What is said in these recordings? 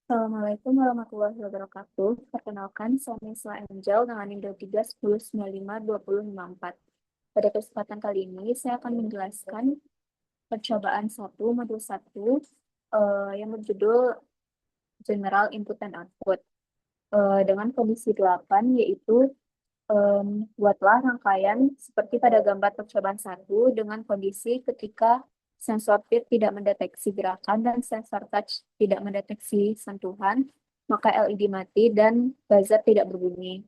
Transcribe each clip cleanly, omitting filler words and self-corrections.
Assalamualaikum warahmatullahi wabarakatuh. Perkenalkan, saya Nisla Angel dengan NIM 3 10 95 2054. Pada kesempatan kali ini, saya akan menjelaskan percobaan satu modul satu yang berjudul General Input and Output. Dengan kondisi 8, yaitu buatlah rangkaian seperti pada gambar percobaan satu dengan kondisi ketika sensor PIR tidak mendeteksi gerakan dan sensor touch tidak mendeteksi sentuhan, maka LED mati dan buzzer tidak berbunyi.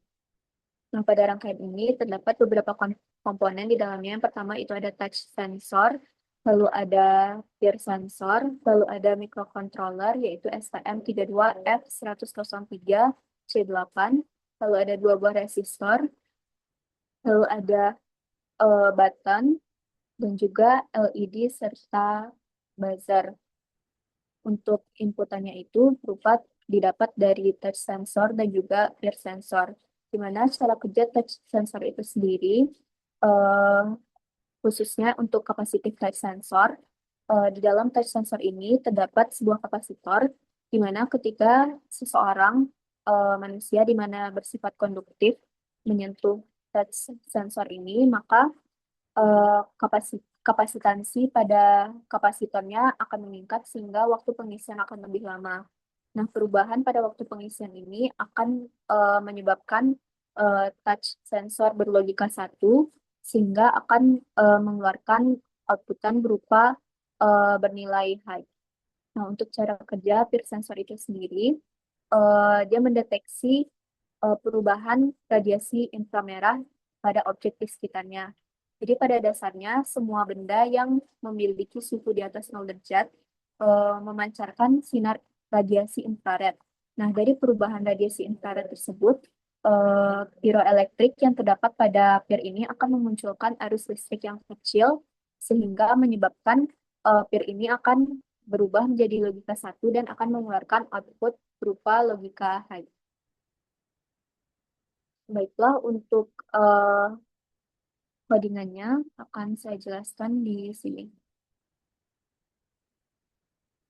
Nah, pada rangkaian ini terdapat beberapa komponen di dalamnya. Yang pertama itu ada touch sensor, lalu ada PIR sensor, lalu ada microcontroller yaitu STM32F100-3C8, lalu ada dua buah resistor, lalu ada button, dan juga LED serta buzzer. Untuk inputannya itu berupa didapat dari touch sensor dan juga peer sensor. Di mana secara kerja touch sensor itu sendiri, eh, khususnya untuk kapasitif touch sensor, di dalam touch sensor ini terdapat sebuah kapasitor, di mana ketika seseorang manusia di mana bersifat konduktif menyentuh touch sensor ini, maka kapasitansi pada kapasitornya akan meningkat sehingga waktu pengisian akan lebih lama. Nah, perubahan pada waktu pengisian ini akan menyebabkan touch sensor berlogika satu sehingga akan mengeluarkan outputan berupa bernilai high. Nah, untuk cara kerja peer sensor itu sendiri, dia mendeteksi perubahan radiasi inframerah pada objek di sekitarnya. Jadi pada dasarnya semua benda yang memiliki suhu di atas 0 derajat memancarkan sinar radiasi infrared. Nah, dari perubahan radiasi infrared tersebut, piroelektrik yang terdapat pada pir ini akan memunculkan arus listrik yang kecil sehingga menyebabkan pir ini akan berubah menjadi logika satu dan akan mengeluarkan output berupa logika high. Baiklah, untuk codingannya akan saya jelaskan di sini.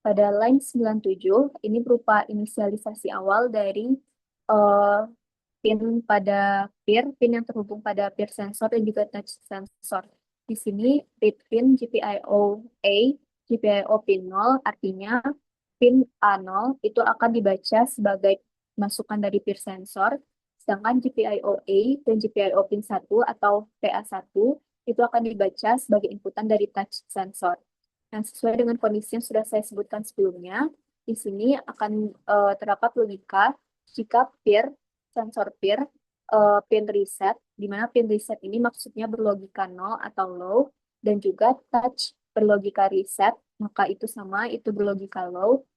Pada line 97, ini berupa inisialisasi awal dari eh, pin pada pin yang terhubung pada peer sensor dan juga touch sensor. Di sini read pin GPIO A, GPIO pin 0, artinya pin A0 itu akan dibaca sebagai masukan dari peer sensor, sedangkan GPIO A dan GPIO pin 1 atau PA1 itu akan dibaca sebagai inputan dari touch sensor. Nah, sesuai dengan kondisi yang sudah saya sebutkan sebelumnya, di sini akan terdapat logika jika peer sensor peer pin reset, di mana pin reset ini maksudnya berlogika 0 atau low, dan juga touch berlogika reset, maka itu sama, itu berlogika low,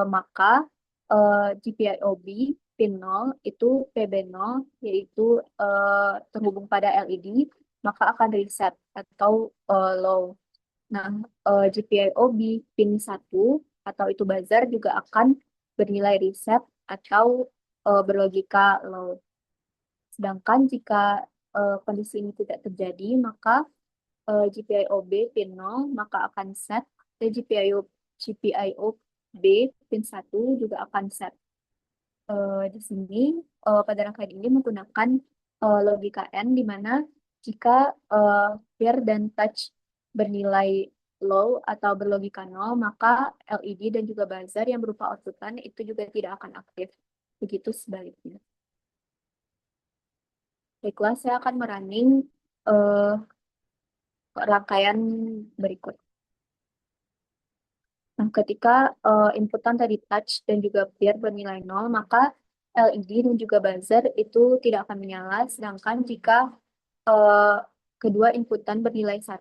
maka GPIOB pin 0 itu PB0, yaitu terhubung pada LED, maka akan reset atau low. Nah, GPIOB pin 1 atau itu buzzer juga akan bernilai reset atau berlogika low. Sedangkan jika kondisi ini tidak terjadi, maka GPIOB pin 0 maka akan set dan GPIOB pin 1 juga akan set. Di sini pada rangkaian ini menggunakan logika N di mana jika peer dan touch bernilai low atau berlogika 0, maka LED dan juga buzzer yang berupa outputan itu juga tidak akan aktif. Begitu sebaliknya. Baiklah, saya akan merunning eh, rangkaian berikut. Nah, ketika inputan tadi touch dan juga peer bernilai 0, maka LED dan juga buzzer itu tidak akan menyala. Sedangkan jika eh, kedua inputan bernilai 1,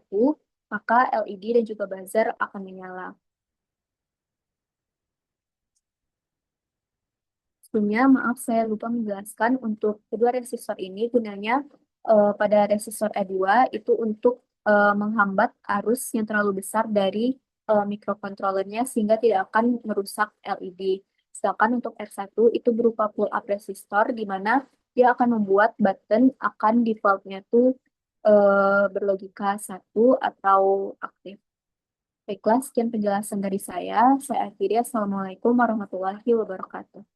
maka LED dan juga buzzer akan menyala. Sebelumnya, maaf saya lupa menjelaskan untuk kedua resistor ini gunanya pada resistor E2 itu untuk menghambat arus yang terlalu besar dari mikrokontrolernya sehingga tidak akan merusak LED. Sedangkan untuk R1 itu berupa pull up resistor di mana dia akan membuat button akan defaultnya tuh berlogika satu atau aktif. Baiklah, sekian penjelasan dari saya. Saya akhiri. Assalamualaikum warahmatullahi wabarakatuh.